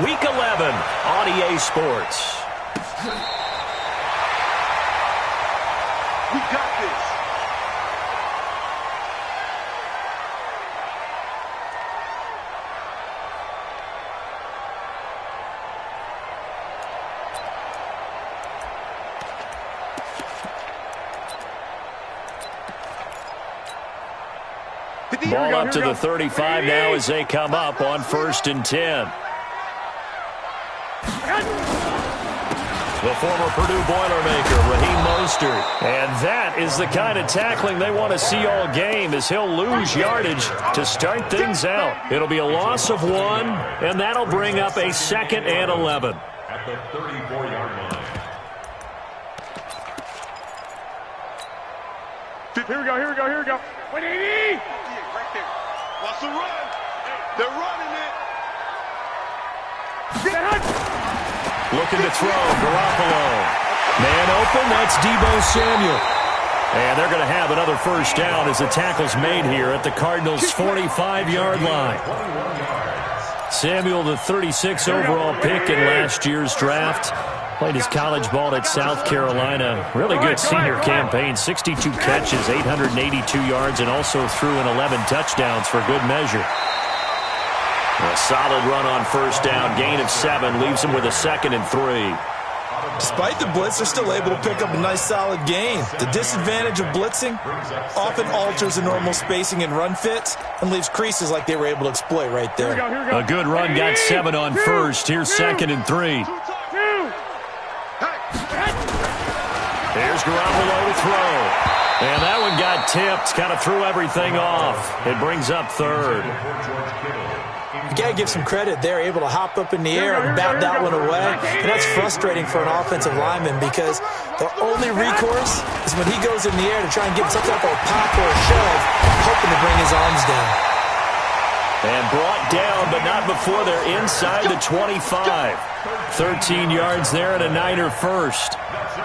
Week 11 on EA Sports. We got this. Ball up to the 35 now as they come up on 1st and 10. The former Purdue Boilermaker, Raheem Mostert. And that is the kind of tackling they want to see all game, as he'll lose yardage to start things out. It'll be a loss of 1, and that'll bring up a 2nd and 11. At the 34-yard line. Here we go. 180! Right there. Watch the run. They're running it. Looking to throw, Garoppolo. Man open, that's Deebo Samuel. And they're going to have another first down as the tackle's made here at the Cardinals' 45-yard line. Samuel, the 36 overall pick in last year's draft. Played his college ball at South Carolina. Really good senior campaign. 62 catches, 882 yards, and also threw in 11 touchdowns for good measure. A solid run on first down. Gain of 7 leaves him with a 2nd and 3. Despite the blitz, they're still able to pick up a nice solid gain. The disadvantage of blitzing often alters the normal spacing and run fits and leaves creases like they were able to exploit right there. A good run, got 7 on first. Here's 2nd and 3. Here's Garoppolo to throw. And that one got tipped, kind of threw everything off. It brings up 3rd. You got to give some credit. They're able to hop up in the air and bat that one away. And that's frustrating for an offensive lineman because the only recourse is when he goes in the air to try and get some type of a pop or a shove, hoping to bring his arms down. And brought down, but not before they're inside the 25. 13 yards there and a Niner first.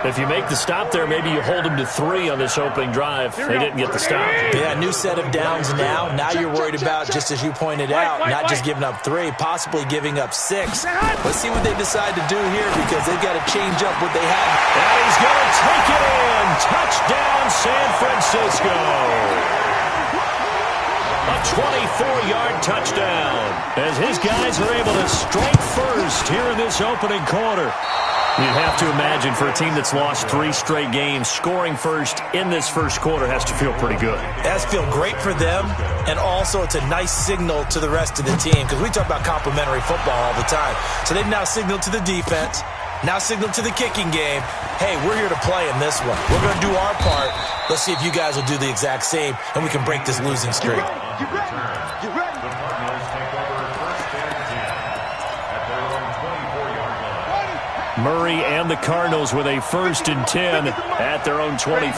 If you make the stop there, maybe you hold them to 3 on this opening drive. They didn't get the stop. Yeah, new set of downs now. Now you're worried about, just as you pointed out, not just giving up 3, possibly giving up 6. Let's see what they decide to do here because they've got to change up what they have. And he's going to take it in. Touchdown, San Francisco. A 24-yard touchdown as his guys are able to strike first here in this opening quarter. You'd have to imagine for a team that's lost 3 straight games, scoring first in this first quarter has to feel pretty good. It has to feel great for them, and also it's a nice signal to the rest of the team because we talk about complimentary football all the time. So they've now signaled to the defense, now signaled to the kicking game, hey, we're here to play in this one. We're going to do our part. Let's see if you guys will do the exact same, and we can break this losing streak. Get ready. The Cardinals take over 1st and 10 at their own 24-yard line. Murray and the Cardinals with a 1st and 10 at their own 24.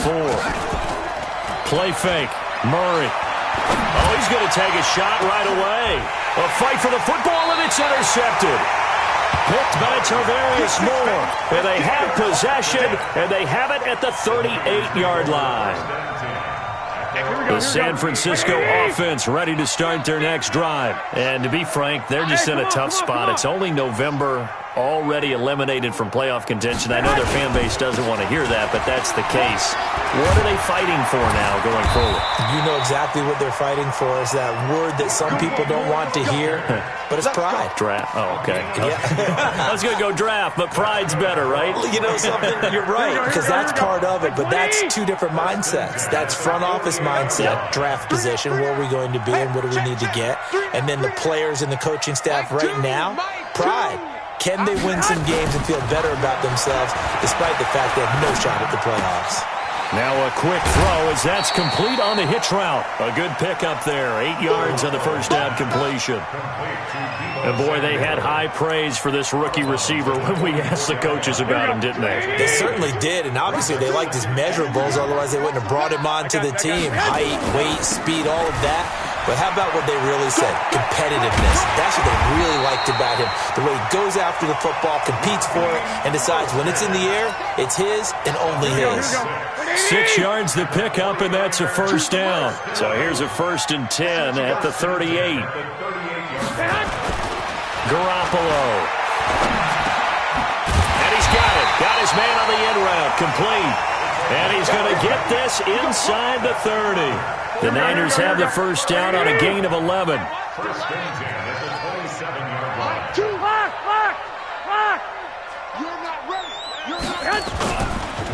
Play fake. Murray. Oh, he's going to take a shot right away. A fight for the football, and it's intercepted. Picked by Tavarius Moore. And they have possession, and they have it at the 38-yard line. The San Francisco offense ready to start their next drive. And to be frank, they're just in a tough spot. It's only November, already eliminated from playoff contention. I know their fan base doesn't want to hear that, but that's the case. What are they fighting for now going forward? You know exactly what they're fighting for. Is that word that some people don't want to hear, but it's pride. Draft. Oh, okay. Yeah. I was going to go draft, but pride's better, right? You know something? You're right, because that's part of it, but that's 2 different mindsets. That's front office mindset, draft position, where are we going to be and what do we need to get? And then the players and the coaching staff right now, pride. Can they win some games and feel better about themselves despite the fact they have no shot at the playoffs? Now a quick throw as that's complete on the hitch route. A good pickup there. 8 yards on the first down completion. And boy, they had high praise for this rookie receiver when we asked the coaches about him, didn't they? They certainly did, and obviously they liked his measurables, otherwise they wouldn't have brought him onto the team. Height, weight, speed, all of that. But how about what they really said? Competitiveness. That's what they really liked about him. The way he goes after the football, competes for it, and decides when it's in the air, it's his and only his. 6 yards to pick up, and that's a first down. So here's a 1st and 10 at the 38. Garoppolo. his man on the in route. Complete. And he's going to get this inside the 30. The Niners have the first down on a gain of 11. First and 10 at the 27-yard line. You're not ready. You're not ready.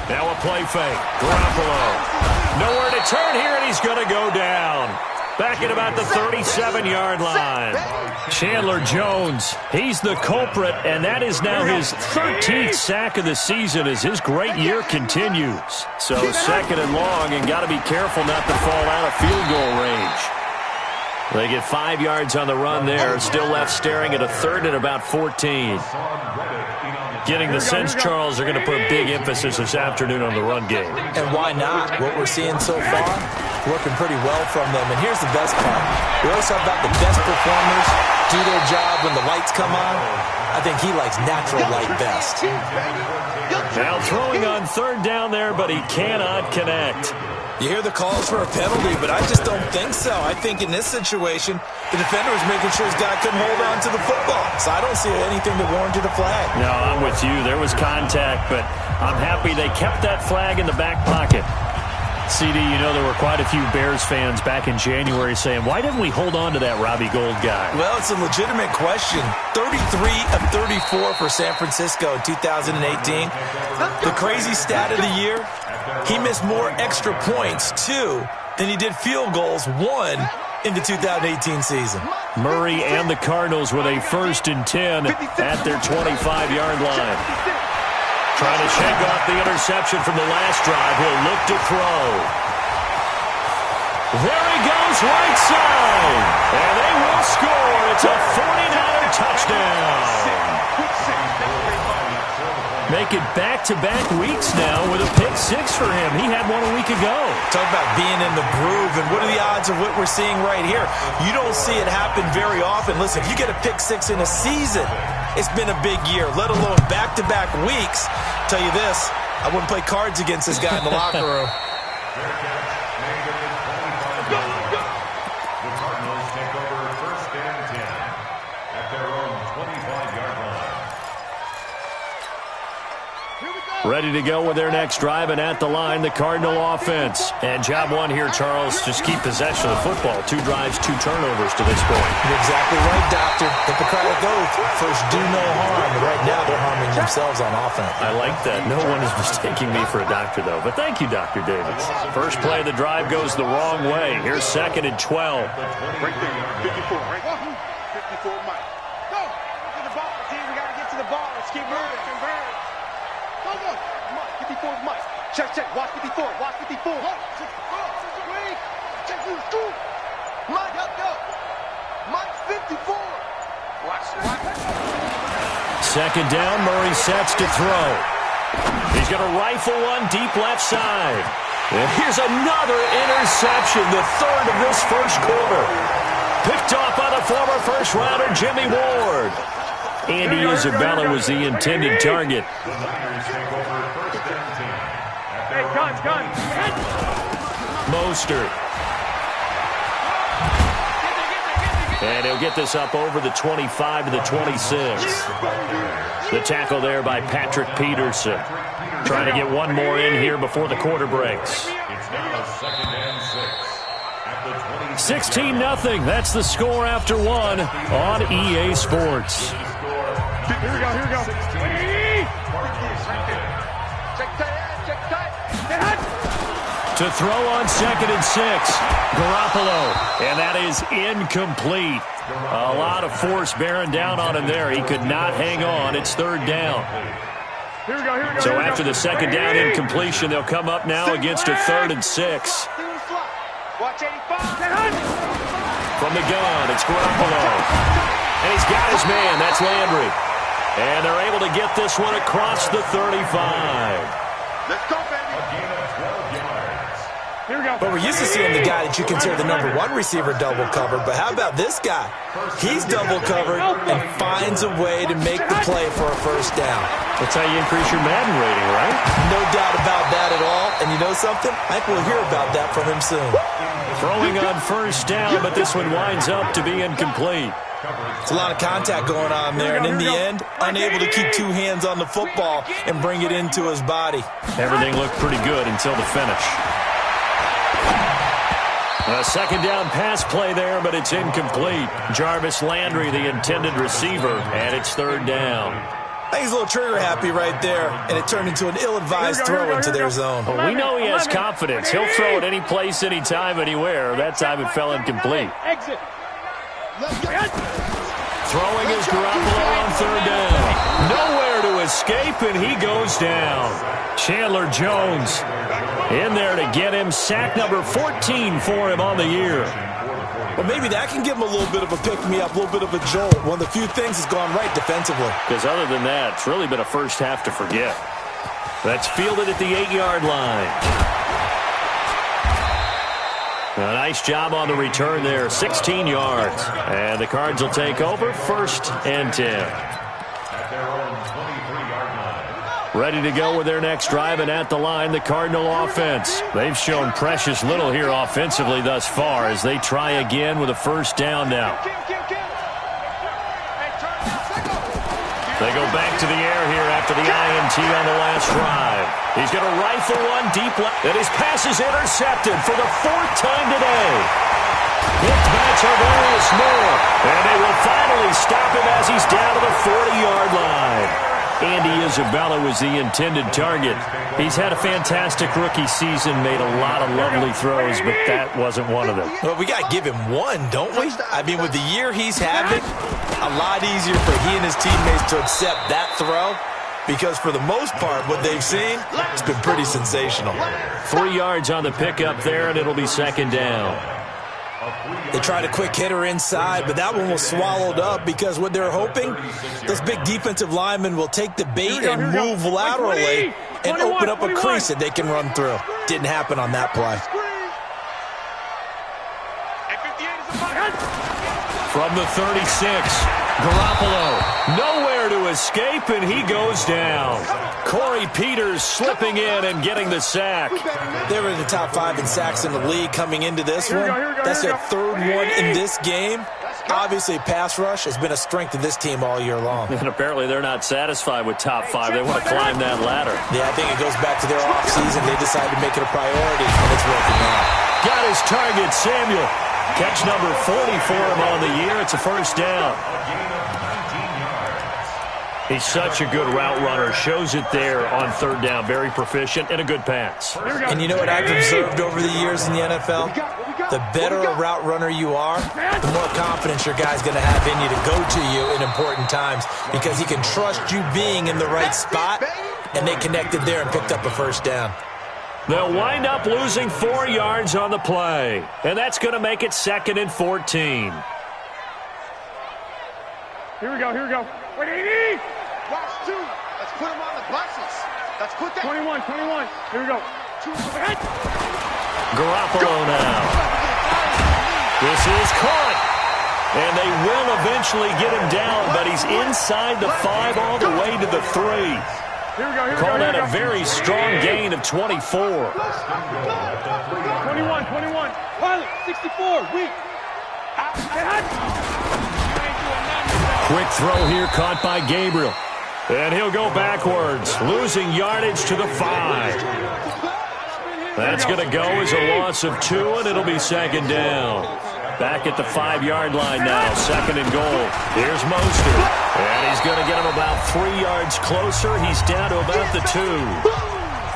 Now a play fake. Garoppolo. Nowhere to turn here, and he's going to go down. Back at about the 37-yard line. Chandler Jones, he's the culprit, and that is now his 13th sack of the season as his great year continues. So second and long, and got to be careful not to fall out of field goal range. They get 5 yards on the run there, still left staring at a third and about 14. Getting the sense, Charles, they're going to put a big emphasis this afternoon on the run game. And why not? What we're seeing so far, working pretty well from them. And here's the best part. We always talk about the best performers do their job when the lights come on. I think he likes natural light best. Now throwing on third down there, but he cannot connect. You hear the calls for a penalty, but I just don't think so. I think in this situation, the defender was making sure his guy couldn't hold on to the football. So I don't see anything that warranted a flag. No, I'm with you. There was contact, but I'm happy they kept that flag in the back pocket. CD, you know there were quite a few Bears fans back in January saying, why didn't we hold on to that Robbie Gould guy? Well, it's a legitimate question. 33 of 34 for San Francisco in 2018. The crazy stat of the year, he missed more extra points, 2, than he did field goals, 1, in the 2018 season. Murray and the Cardinals with a 1st and 10 at their 25-yard line. Trying to shake off the interception from the last drive. He'll look to throw. There he goes, right side. And they will score. It's a 49er touchdown. Make it back-to-back weeks now with a pick 6 for him. He had one a week ago. Talk about being in the groove, and what are the odds of what we're seeing right here? You don't see it happen very often. Listen, if you get a pick 6 in a season, it's been a big year, let alone back-to-back weeks. Tell you this, I wouldn't play cards against this guy in the locker room. The Cardinals take over first and 10 at their own 25-yard line. Ready to go with their next drive, and at the line, the Cardinal offense. And job one here, Charles, just keep possession of the football. 2 drives, 2 turnovers to this point. You're exactly right, Doctor. Hippocratic oath. First, do no harm. Right now, they're harming themselves on offense. I like that. No one is mistaking me for a doctor, though. But thank you, Dr. Davis. First play of the drive goes the wrong way. Here's 2nd and 12. Right there, 54, right? 54, Mike. Go! Get to the ball, team. We got to get to the ball. Let's keep moving. Go, go. Mike, 54 is Mike. Check. Watch 54. Watch 54. Wait. Check you. Scoop. Mike, go. Mike, 54. Watch. 2nd down, Murray sets to throw. He's going to rifle one deep left side. And here's another interception, the 3rd of this first quarter. Picked off by the former first-rounder Jimmy Ward. Andy Isabella was the intended target. The Niners take over first and 10 at their Gun. Mostert. And he'll get this up over the 25 to the 26. The tackle there by Patrick Peterson. Trying to get one more in here before the quarter breaks. It's now 2nd and 6 at the 16-0. That's the score after 1 on EA Sports. Here we go. Check tight. To throw on 2nd and 6. Garoppolo. And that is incomplete. A lot of force bearing down on him there. He could not hang on. It's 3rd down. Here we go. So after the 2nd down incompletion, they'll come up now against a 3rd and 6. Watch 85. From the gun, it's Garoppolo. And he's got his man. That's Landry. And they're able to get this one across the 35. Let's go, baby. A gain of 12 yards. But we're used to seeing the guy that you consider the number one receiver double covered. But how about this guy? He's double covered and finds a way to make the play for a first down. That's how you increase your Madden rating, right? No doubt about that at all. And you know something? I think we'll hear about that from him soon. Throwing on first down, but this one winds up to be incomplete. It's a lot of contact going on there, and in the end, unable to keep two hands on the football and bring it into his body. Everything looked pretty good until the finish. A second down pass play there, but it's incomplete. Jarvis Landry, the intended receiver, and it's third down. I think he's a little trigger happy right there, and it turned into an ill-advised throw into their zone. Well, we know he has confidence. He'll throw it any place, anytime, anywhere. That time it fell incomplete. Throwing is Garoppolo on third down. Nowhere to escape, and he goes down. Chandler Jones in there to get him. Sack number 14 for him on the year. Well, maybe that can give him a little bit of a pick-me-up, a little bit of a jolt. One of the few things that's gone right defensively. Because other than that, it's really been a first half to forget. That's fielded at the 8-yard line. A nice job on the return there, 16 yards. And the Cards will take over, 1st and 10. Ready to go with their next drive, and at the line, the Cardinal offense. They've shown precious little here offensively thus far as they try again with a first down now. They go back to the air here after the INT on the last drive. He's going to rifle one deep left, and his pass is intercepted for the 4th time today. Picked by Tarvarius Moore, and they will finally stop him as he's down to the 40-yard line. Andy Isabella was the intended target. He's had a fantastic rookie season, made a lot of lovely throws, but that wasn't one of them. Well, we got to give him one, don't we? I mean, with the year he's having, a lot easier for he and his teammates to accept that throw, because for the most part, what they've seen, it's been pretty sensational. 3 yards on the pickup there, and it'll be second down. They tried a quick hitter inside, but that one was swallowed up because what they're hoping, those big defensive linemen will take the bait and move laterally and open up a crease that they can run through. Didn't happen on that play. From the 36, Garoppolo, nowhere to escape, and he goes down. Corey Peters slipping in and getting the sack. They were in the top 5 in sacks in the league coming into this one. That's their 3rd one in this game. Obviously, pass rush has been a strength of this team all year long. And apparently they're not satisfied with top 5. They want to climb that ladder. Yeah, I think it goes back to their offseason. They decided to make it a priority, and it's working out. Got his target, Samuel. Catch number 40 for him on the year. It's a first down. He's such a good route runner. Shows it there on third down. Very proficient and a good pass. And you know what I've observed over the years in the NFL? The better a route runner you are, the more confidence your guy's going to have in you to go to you in important times because he can trust you being in the right spot, and they connected there and picked up a first down. They'll wind up losing 4 yards on the play, and that's going to make it 2nd and 14. Here we go. Wait, 80! Watch 2. Let's put him on the buses. Let's put that. 21. Here we go. 2. Garoppolo now. This is caught. And they will eventually get him down, but he's inside the 5 all the way to the 3. Here we go. Call that a very strong gain of 24. 21. Pilot, 64. Weak. Quick throw here caught by Gabriel. And he'll go backwards, losing yardage to the 5. That's going to go as a loss of 2, and it'll be second down. Back at the 5-yard line now, 2nd and goal. Here's Mostert. And he's going to get him about 3 yards closer. He's down to about the 2.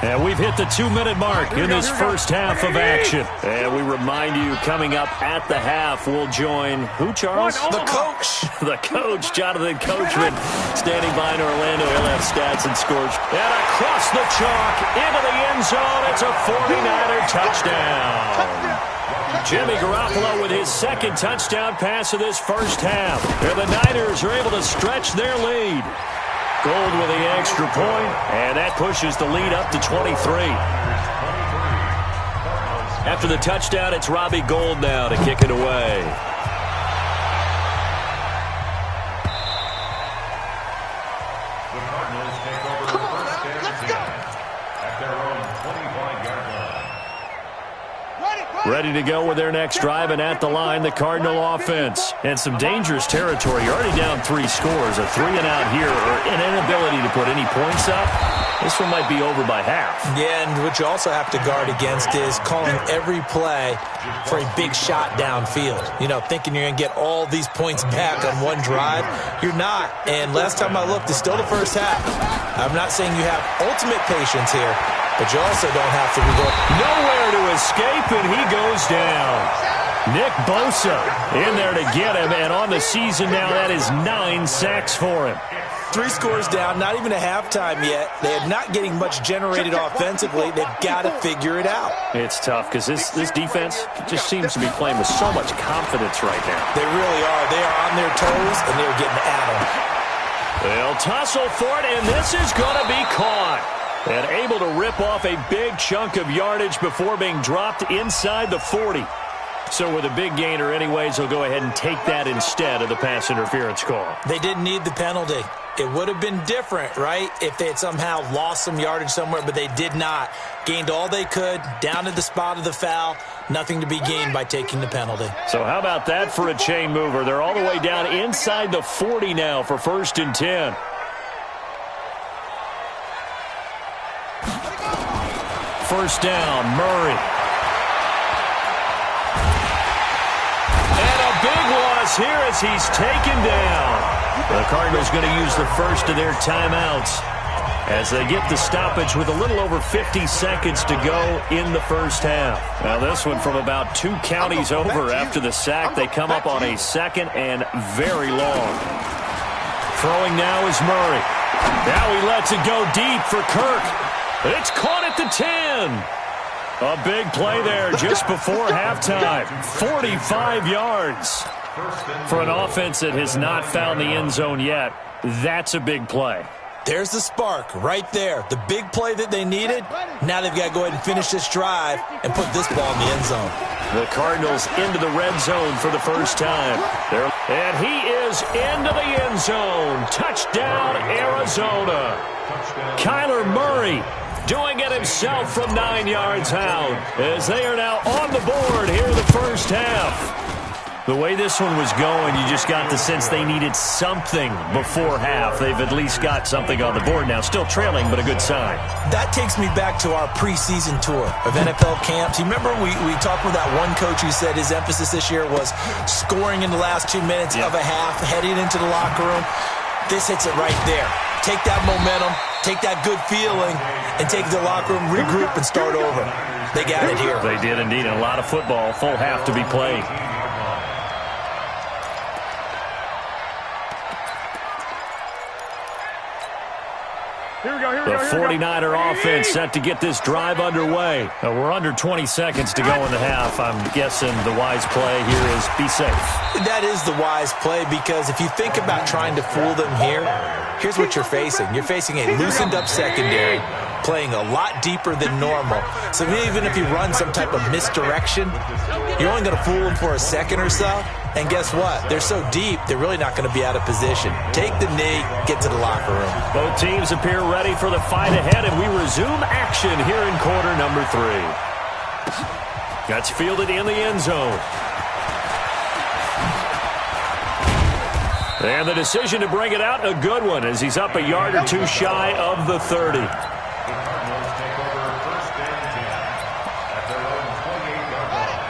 And we've hit the 2-minute mark in this first half of action. And we remind you, coming up at the half, we'll join who, Charles? The coach. The coach, Jonathan Coachman, standing by in Orlando. He'll have stats and scores. And across the chalk, into the end zone. It's a 49er touchdown. Jimmy Garoppolo with his 2nd touchdown pass of this first half. And the Niners are able to stretch their lead. Gold with the extra point, and that pushes the lead up to 23. After the touchdown, it's Robbie Gould now to kick it away. The Cardinals take over first and 10 at their own 25-yard line. Ready to go with their next drive, and at the line, the Cardinal offense. And some dangerous territory. You're already down 3 scores. A 3-and-out here, or an inability to put any points up. This one might be over by half. Yeah, and what you also have to guard against is calling every play for a big shot downfield. You know, thinking you're going to get all these points back on one drive. You're not. And last time I looked, it's still the first half. I'm not saying you have ultimate patience here, but you also don't have to go. Nowhere to escape, and he goes down. Nick Bosa in there to get him, and on the season now, that is 9 sacks for him. 3 scores down, not even a halftime yet. They are not getting much generated offensively. They've got to figure it out. It's tough because this defense just seems to be playing with so much confidence right now. They really are. They are on their toes, and they're getting at them. They'll tussle for it, and this is going to be caught. And able to rip off a big chunk of yardage before being dropped inside the 40. So with a big gainer anyways, they'll go ahead and take that instead of the pass interference call. They didn't need the penalty. It would have been different, right, if they had somehow lost some yardage somewhere, but they did not. Gained all they could, down to the spot of the foul. Nothing to be gained by taking the penalty. So how about that for a chain mover? They're all the way down inside the 40 now for 1st and 10. First down, Murray. And a big loss here as he's taken down. The Cardinals going to use the first of their timeouts as they get the stoppage with a little over 50 seconds to go in the first half. Now this one from about 2 counties over after the sack. They come up on a 2nd and very long. Throwing now is Murray. Now he lets it go deep for Kirk. It's caught at the 10. A big play there just before halftime. 45 yards. For an offense that has not found the end zone yet, that's a big play. There's the spark right there. The big play that they needed. Now they've got to go ahead and finish this drive and put this ball in the end zone. The Cardinals into the red zone for the first time. And he is into the end zone. Touchdown, Arizona. Kyler Murray doing it himself from 9 yards out as they are now on the board here in the first half. The way this one was going, you just got the sense they needed something before half. They've at least got something on the board now. Still trailing, but a good sign. That takes me back to our preseason tour of NFL camps. You remember we talked with that one coach who said his emphasis this year was scoring in the last 2 minutes of a half, heading into the locker room. This hits it right there. Take that momentum, take that good feeling, and take the locker room, regroup, and start over. They got it here. They did indeed. And a lot of football, full half to be played. The 49er offense set to get this drive underway. We're under 20 seconds to go in the half. I'm guessing the wise play here is be safe. That is the wise play because if you think about trying to fool them here, here's what you're facing. You're facing a loosened up secondary, playing a lot deeper than normal. So even if you run some type of misdirection, you're only going to fool them for a second or so. And guess what? They're so deep, they're really not going to be out of position. Take the knee, get to the locker room. Both teams appear ready for the fight ahead, and we resume action here in quarter number 3. That's fielded in the end zone. And the decision to bring it out, a good one, as he's up a yard or 2 shy of the 30.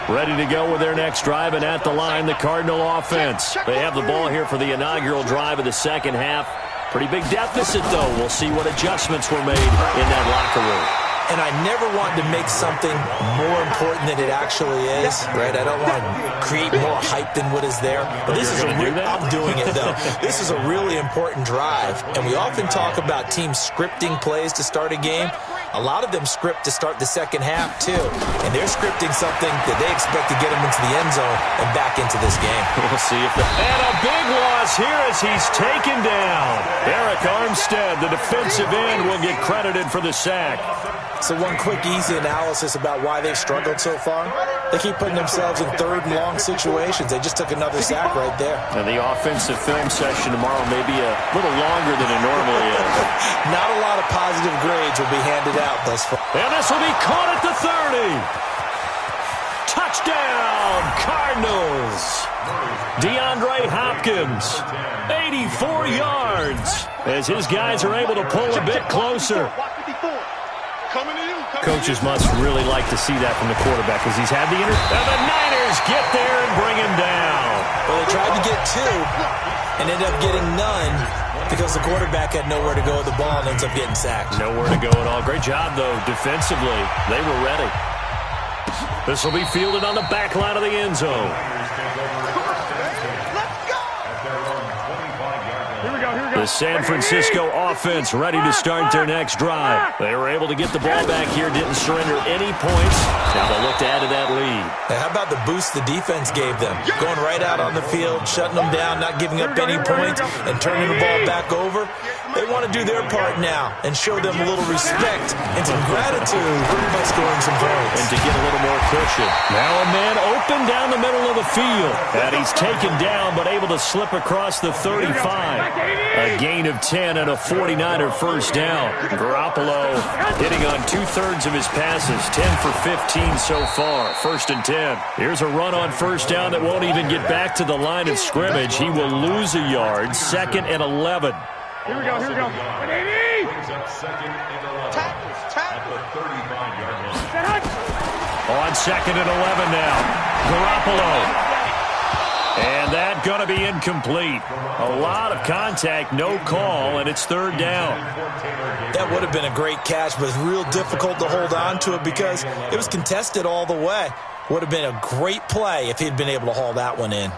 Ready to go with their next drive, and at the line, the Cardinal offense. They have the ball here for the inaugural drive of the second half. Pretty big deficit, though. We'll see what adjustments were made in that locker room. And I never want to make something more important than it actually is, right? I don't want to create more hype than what is there. But this is I'm doing it, though. This is a really important drive. And we often talk about teams scripting plays to start a game. A lot of them script to start the second half, too. And they're scripting something that they expect to get them into the end zone and back into this game. We'll see if and a big loss here as he's taken down. Eric Armstead Armstead, the defensive end, will get credited for the sack. So one quick, easy analysis about why they've struggled so far. They keep putting themselves in third and long situations. They just took another sack right there. And the offensive film session tomorrow may be a little longer than it normally is. Not a lot of positive grades will be handed out thus far. And this will be caught at the 30. Touchdown, Cardinals. DeAndre Hopkins, 84 yards, as his guys are able to pull a bit closer. Coaches must really like to see that from the quarterback because he's had the and the Niners get there and bring him down. Well, they tried to get two and ended up getting none because the quarterback had nowhere to go with the ball and ends up getting sacked. Nowhere to go at all. Great job, though, defensively. They were ready. This will be fielded on the back line of the end zone. The San Francisco offense ready to start their next drive. They were able to get the ball back here, didn't surrender any points. Now they'll look to add to that lead. Hey, how about the boost the defense gave them? Going right out on the field, shutting them down, not giving up any points, and turning the ball back over. They want to do their part now and show them a little respect and some gratitude by scoring some points. And to get a little more cushion. Now a man open down the middle of the field. And he's taken down but able to slip across the 35. A gain of 10 and a 49er first down. Garoppolo hitting on 2/3 of his passes. 10 for 15 so far. 1st and 10. Here's a run on first down that won't even get back to the line of scrimmage. He will lose a yard. 2nd and 11. Here we go. Brings up 2nd and 11. At the 35-yard line. On 2nd and 11 now. Garoppolo. And that going to be incomplete. A lot of contact, no call, and it's 3rd down. That would have been a great catch, but it's real difficult to hold on to it because it was contested all the way. Would have been a great play if he'd been able to haul that one in.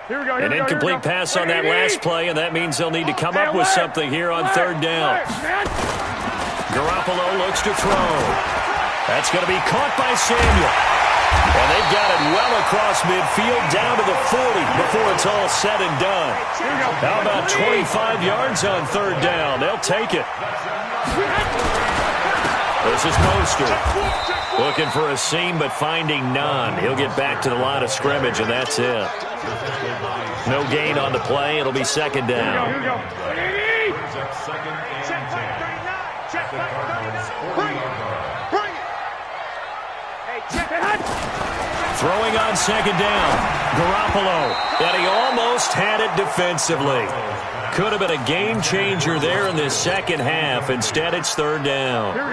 An incomplete pass on that last play, and that means they'll need to come up with something here on 3rd down. Garoppolo looks to throw. That's going to be caught by Samuel. And they've got it well across midfield down to the 40 before it's all said and done. How about 25 yards on 3rd down? They'll take it. This is Mostert. Looking for a seam but finding none. He'll get back to the line of scrimmage, and that's it. No gain on the play. It'll be 2nd down. Throwing on 2nd down. Garoppolo. And he almost had it defensively. Could have been a game changer there in this second half. Instead, it's 3rd down. Here we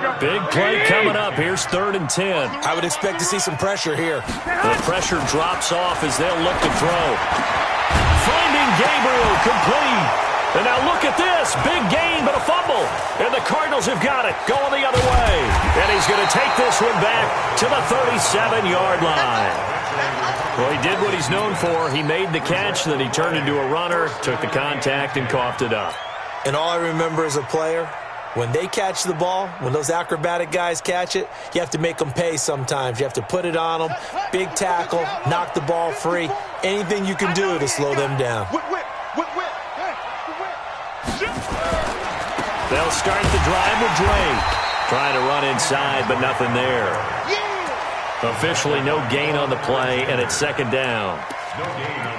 go. Big play coming up. Here's 3rd and 10. I would expect to see some pressure here. The pressure drops off as they'll look to throw. Finding Gabriel complete. And now look at this. Big gain, but a fumble. And the Cardinals have got it. Going the other way. And he's going to take this one back to the 37-yard line. Well, he did what he's known for. He made the catch, then he turned into a runner, took the contact, and coughed it up. And all I remember as a player, when they catch the ball, when those acrobatic guys catch it, you have to make them pay sometimes. You have to put it on them. Big tackle, knock the ball free. Anything you can do to slow them down. They'll start the drive with Drake. Trying to run inside, but nothing there. Officially no gain on the play, and it's 2nd down.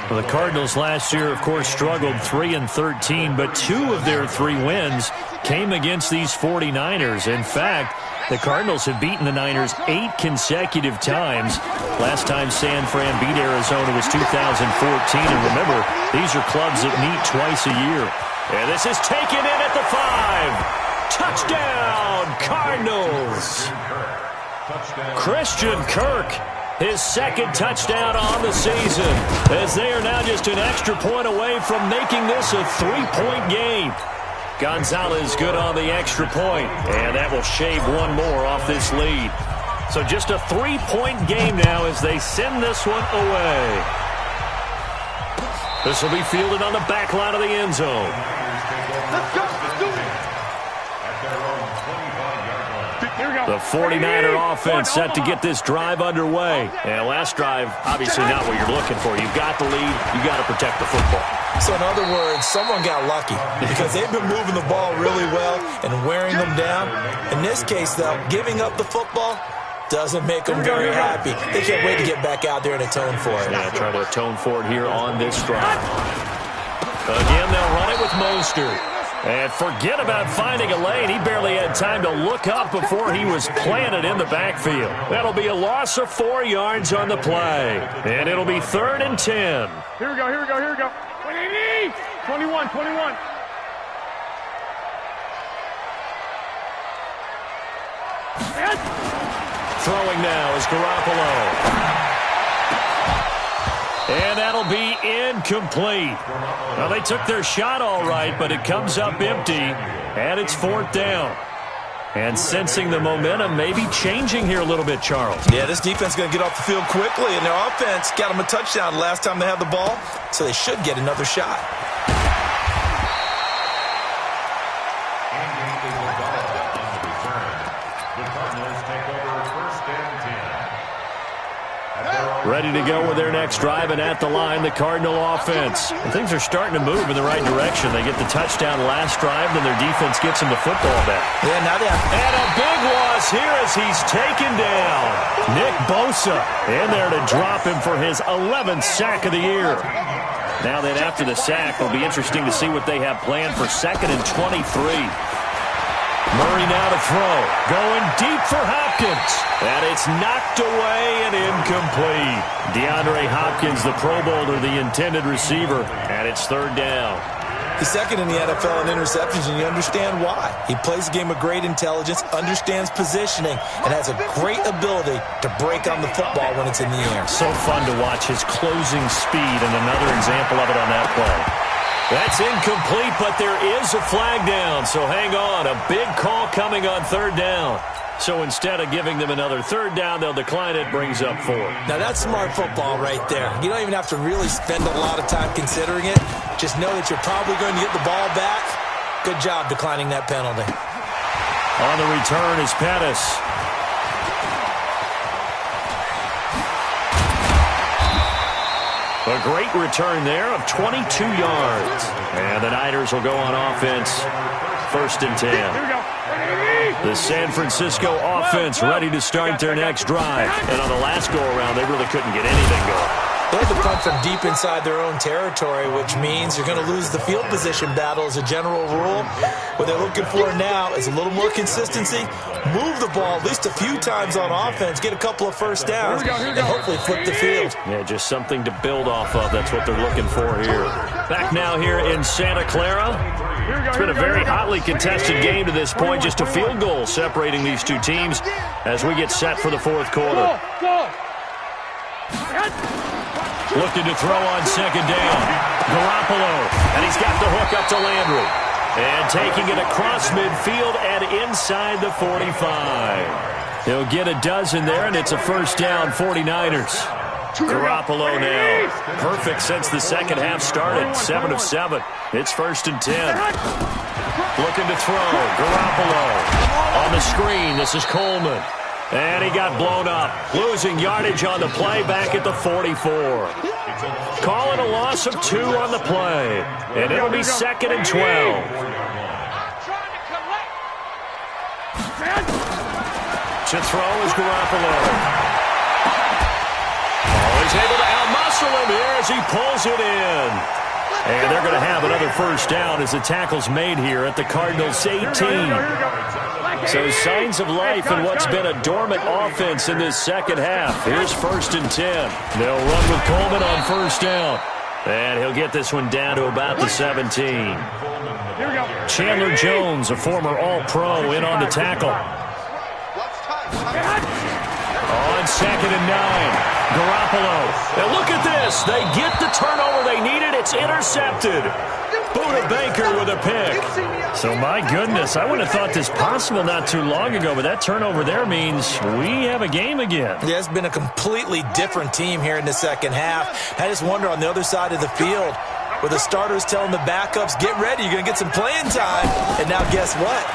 Well, the Cardinals last year, of course, struggled 3-13, but 2 of their 3 wins came against these 49ers. In fact, the Cardinals have beaten the Niners 8 consecutive times. Last time San Fran beat Arizona was 2014. And remember, these are clubs that meet twice a year. And this is taken in at the 5. Touchdown, Cardinals. Christian Kirk, his 2nd touchdown on the season, as they are now just an extra point away from making this a 3-point game. Gonzalez good on the extra point, and that will shave one more off this lead. So just a 3-point game now as they send this one away. This will be fielded on the back line of the end zone. Let's go. Let's do it. At their own 25-yard line. Here we go. The 49er offense set to get this drive underway. And last drive, obviously not what you're looking for. You've got the lead. You've got to protect the football. So in other words, someone got lucky because they've been moving the ball really well and wearing them down. In this case, though, giving up the football doesn't make them very happy. They can't wait to get back out there and atone for it. Yeah, try to atone for it here on this drive. Again, they'll run it with Mostert. And forget about finding a lane. He barely had time to look up before he was planted in the backfield. That'll be a loss of 4 yards on the play. And it'll be 3rd and 10. Here we go, here we go, here we go. 21, 21. Throwing now is Garoppolo. And that'll be incomplete. Well, they took their shot all right, but it comes up empty, and it's 4th down. And sensing the momentum maybe changing here a little bit, Charles. Yeah, this defense is going to get off the field quickly, and their offense got them a touchdown last time they had the ball, so they should get another shot. Ready to go with their next drive, and at the line, the Cardinal offense. And things are starting to move in the right direction. They get the touchdown last drive, then their defense gets them the football back. Yeah, now they have... And a big loss here as he's taken down. Nick Bosa in there to drop him for his 11th sack of the year. Now then, after the sack, it'll be interesting to see what they have planned for 2nd and 23. Murray now to throw. Going deep for Hopkins. And it's knocked away and incomplete. DeAndre Hopkins, the Pro Bowler, the intended receiver. And it's 3rd down. He's 2nd in the NFL in interceptions, and you understand why. He plays a game of great intelligence, understands positioning, and has a great ability to break on the football when it's in the air. So fun to watch his closing speed, and another example of it on that play. That's incomplete, but there is a flag down, so hang on. A big call coming on 3rd down. So instead of giving them another 3rd down, they'll decline it, brings up 4. Now that's smart football right there. You don't even have to really spend a lot of time considering it. Just know that you're probably going to get the ball back. Good job declining that penalty. On the return is Pettis. A great return there of 22 yards. And the Niners will go on offense. 1st and 10. The San Francisco offense ready to start their next drive. And on the last go-around, they really couldn't get anything going. They had to punt from deep inside their own territory, which means you're going to lose the field position battle as a general rule. What they're looking for now is a little more consistency, move the ball at least a few times on offense, get a couple of first downs, and hopefully flip the field. Yeah, just something to build off of. That's what they're looking for here. Back now here in Santa Clara. It's been a very hotly contested game to this point. Just a field goal separating these two teams as we get set for the 4th quarter. Looking to throw on 2nd down. Garoppolo, and he's got the hook up to Landry. And taking it across midfield and inside the 45. He'll get a dozen there, and it's a 1st down, 49ers. Garoppolo now. Perfect since the second half started. 7 of 7. It's 1st and 10. Looking to throw. Garoppolo on the screen. This is Coleman. And he got blown up. Losing yardage on the play back at the 44. Calling a loss of 2 on the play. And it'll be 2nd and 12. To throw is Garoppolo. He's able to out-muscle him here as he pulls it in. And they're going to have another 1st down as the tackle's made here at the Cardinals' 18. So signs of life in what's been a dormant offense in this second half. Here's 1st and 10. They'll run with Coleman on 1st down. And he'll get this one down to about the 17. Chandler Jones, a former All-Pro, in on the tackle. On 2nd and 9. Garoppolo. And look at this. They get the turnover they needed. It's intercepted. Buda Baker with a pick. So, my goodness, I wouldn't have thought this possible not too long ago, but that turnover there means we have a game again. Yeah, it's been a completely different team here in the second half. I just wonder on the other side of the field, where the starters telling the backups, get ready, you're going to get some playing time. And now guess what?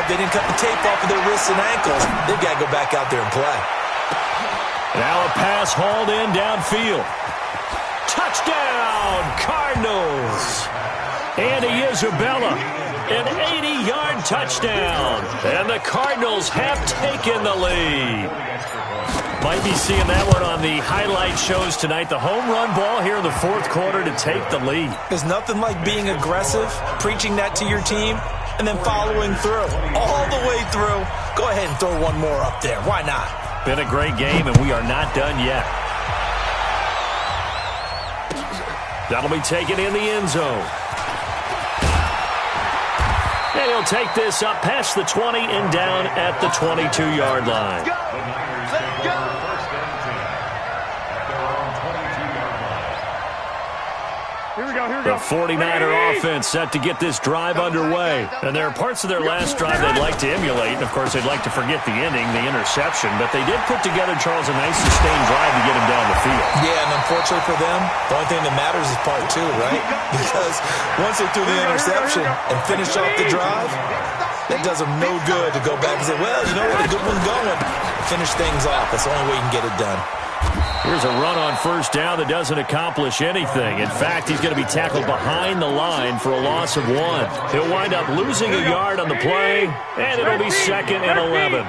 Hope they didn't cut the tape off of their wrists and ankles. They've got to go back out there and play. Now a pass hauled in downfield. Touchdown, Cardinals. Andy Isabella, an 80-yard touchdown. And the Cardinals have taken the lead. Might be seeing that one on the highlight shows tonight. The home run ball here in the fourth quarter to take the lead. There's nothing like being aggressive, preaching that to your team, and then following through, all the way through. Go ahead and throw one more up there. Why not? Been a great game, and we are not done yet. That'll be taken in the end zone. And he'll take this up past the 20 and down at the 22-yard line. The 49er offense set to get this drive underway. And there are parts of their last drive they'd like to emulate. And, of course, they'd like to forget the ending, the interception. But they did put together, Charles, a nice sustained drive to get him down the field. Yeah, and unfortunately for them, the only thing that matters is part two, right? Because once they threw the interception and finished off the drive, that does them no good to go back and say, well, you know what, a good one's going. Finish things off. That's the only way you can get it done. Here's a run on first down that doesn't accomplish anything. In fact, he's going to be tackled behind the line for a loss of 1. He'll wind up losing a yard on the play, and it'll be 2nd and 11.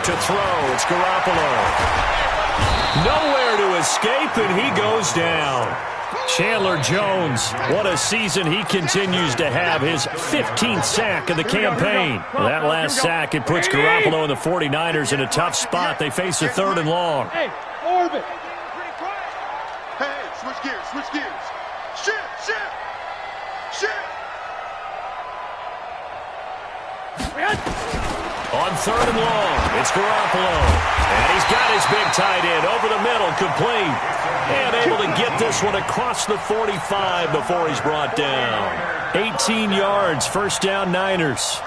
To throw, it's Garoppolo. Nowhere to escape, and he goes down. Chandler Jones, what a season he continues to have, his 15th sack of the campaign. That last sack, it puts Garoppolo and the 49ers in a tough spot. They face a 3rd and long. Hey, orbit. Hey, switch gears, switch gears. Shift. On 3rd and long, it's Garoppolo. And he's got his big tight end over the middle, complete. And able to get this one across the 45 before he's brought down. 18 yards, first down Niners.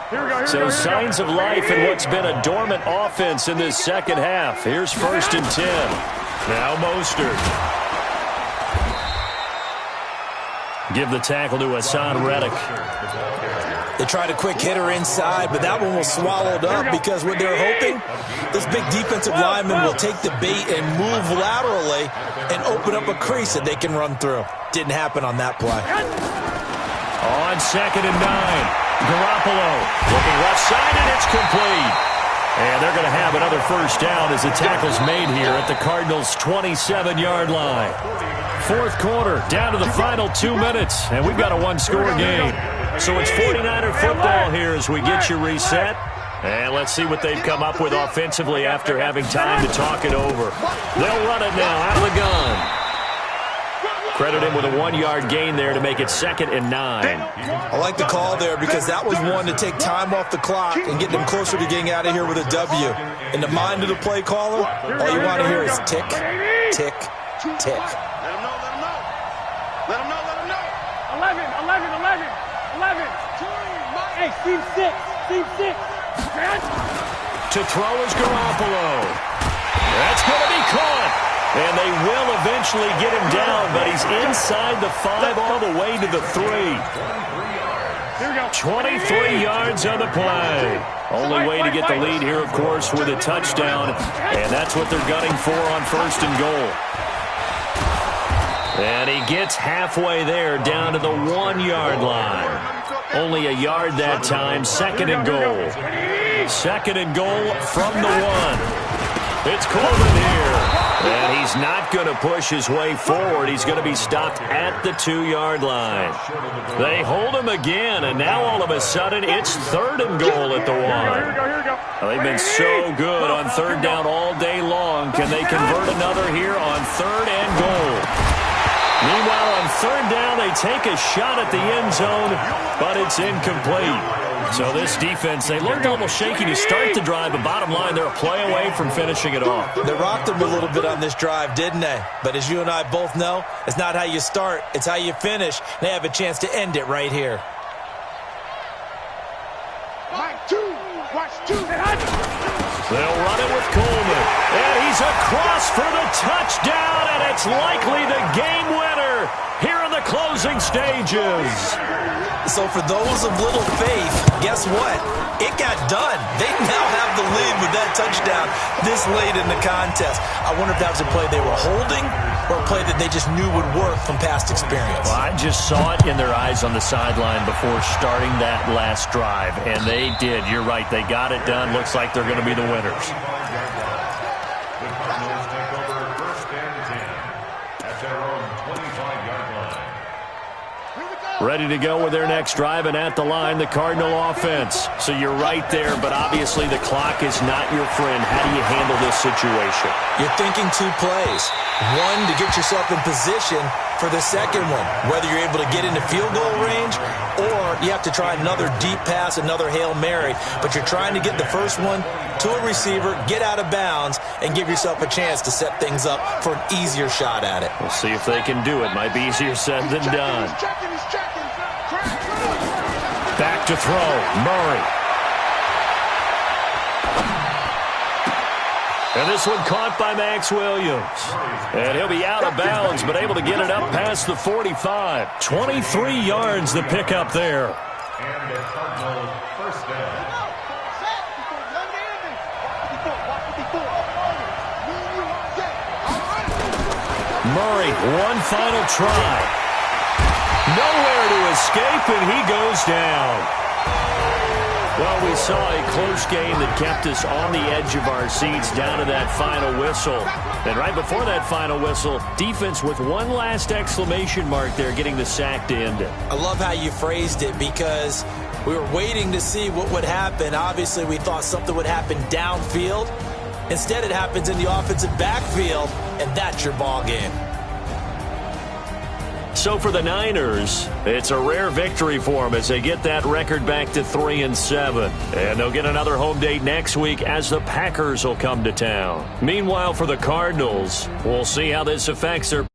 So signs of life in what's been a dormant offense in this second half. Here's 1st and 10. Now Mostert. Give the tackle to Hassan Reddick. They tried a quick hitter inside, but that one was swallowed up because what they're hoping, this big defensive lineman will take the bait and move laterally and open up a crease that they can run through. Didn't happen on that play. On 2nd and 9, Garoppolo looking left side, and it's complete. And they're going to have another first down as the tackle's made here at the Cardinals' 27-yard line. Fourth quarter, down to the final 2 minutes, and we've got a one-score game. So it's 49er football here as we get you reset. And let's see what they've come up with offensively after having time to talk it over. They'll run it now out of the gun. Credit him with a 1-yard gain there to make it 2nd and 9. I like the call there because that was one to take time off the clock and get them closer to getting out of here with a W. In the mind of the play caller, all you want to hear is tick, tick, tick. Let him know. 11. Hey, team 6. To throw is Garoppolo. That's going to be caught. And they will eventually get him down, but he's inside the 5 all the way to the 3. 23 yards on the play. Only way to get the lead here, of course, with a touchdown. And that's what they're gunning for on 1st and goal. And he gets halfway there down to the 1-yard line. Only a yard that time. 2nd and goal. 2nd and goal from the 1. It's Coleman here. And he's not going to push his way forward. He's going to be stopped at the 2-yard line. They hold him again, and now all of a sudden it's 3rd and goal at the 1. Well, they've been so good on 3rd down all day long. Can they convert another here on 3rd and goal? Meanwhile, on 3rd down, they take a shot at the end zone, but it's incomplete. So this defense, they looked a little shaky to start the drive, but bottom line, they're a play away from finishing it off. They rocked them a little bit on this drive, didn't they? But as you and I both know, it's not how you start, it's how you finish. They have a chance to end it right here. They'll run it with Coleman. And he's across for the touchdown, and it's likely the game winner here in the the closing stages. So for those of little faith, guess what? It got done. They now have the lead with that touchdown this late in the contest. I wonder if that was a play they were holding or a play that they just knew would work from past experience. Well, I just saw it in their eyes on the sideline before starting that last drive, and they did. You're right. They got it done. Looks like they're going to be the winners. The Cardinals take over 1st and 10 at their own 25-yard line. Ready to go with their next drive, and at the line, the Cardinal offense. So you're right there, but obviously the clock is not your friend. How do you handle this situation? You're thinking 2 plays. One, to get yourself in position for the second one, whether you're able to get into field goal range or you have to try another deep pass, another Hail Mary. But you're trying to get the first one to a receiver, get out of bounds, and give yourself a chance to set things up for an easier shot at it. We'll see if they can do it. Might be easier said than done. Back to throw. Murray. And this one caught by Max Williams. And he'll be out of bounds, but able to get it up past the 45. 23 yards the pickup there. And the Cardinals first down. Murray, one final try. Nowhere to escape, and he goes down. Well, we saw a close game that kept us on the edge of our seats down to that final whistle. And right before that final whistle, defense with one last exclamation mark there, getting the sack to end it. I love how you phrased it because we were waiting to see what would happen. Obviously, we thought something would happen downfield. Instead, it happens in the offensive backfield, and that's your ball game. So for the Niners, it's a rare victory for them as they get that record back to 3-7. And they'll get another home date next week as the Packers will come to town. Meanwhile, for the Cardinals, we'll see how this affects their